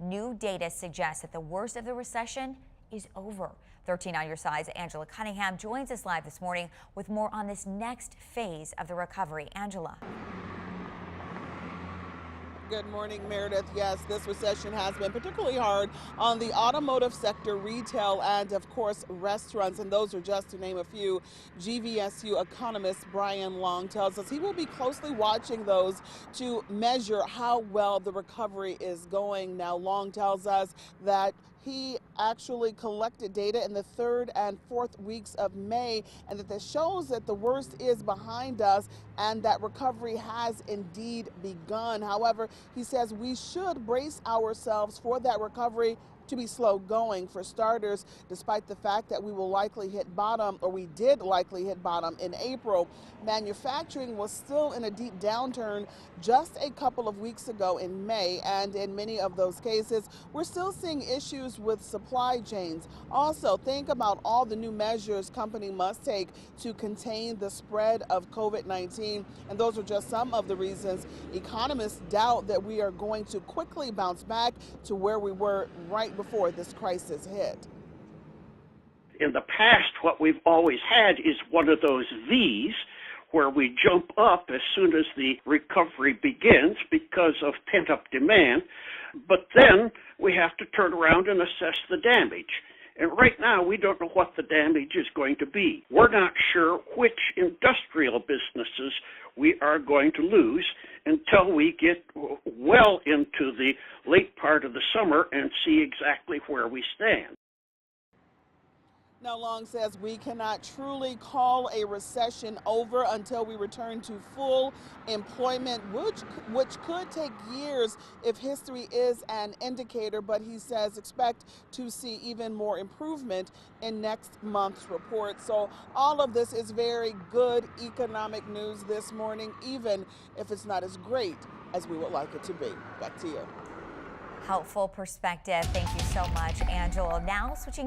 New data suggests that the worst of the recession is over. 13 on your side's Angela Cunningham joins us live this morning with more on this next phase of the recovery. Angela. Good morning, Meredith. Yes, this recession has been particularly hard on the automotive sector, retail, and of course restaurants, and those are just to name a few. GVSU economist Brian Long tells us he will be closely watching those to measure how well the recovery is going. Now, Long tells us that he actually collected data in the 3rd and 4th weeks of May, and that shows that the worst is behind us and that recovery has indeed begun. However, he says we should brace ourselves for that recovery to be slow going. For starters, despite the fact that we will likely hit bottom, or we did likely hit bottom in April, manufacturing was still in a deep downturn just a couple of weeks ago in May, and in many of those cases, we're still seeing issues with supply chains. Also, think about all the new measures companies must take to contain the spread of COVID-19, and those are just some of the reasons economists doubt that we are going to quickly bounce back to where we were right before this crisis hit. In the past, what we've always had is one of those V's where we jump up as soon as the recovery begins because of pent-up demand, but then we have to turn around and assess the damage. And right now, we don't know what the damage is going to be. We're not sure which industrial businesses we are going to lose until we get well into the late part of the summer and see exactly where we stand. Now, Long says we cannot truly call a recession over until we return to full employment, which could take years if history is an indicator, but he says expect to see even more improvement in next month's report. So all of this is very good economic news this morning, even if it's not as great as we would like it to be. Back to you. Helpful perspective. Thank you so much, Angela. Now switching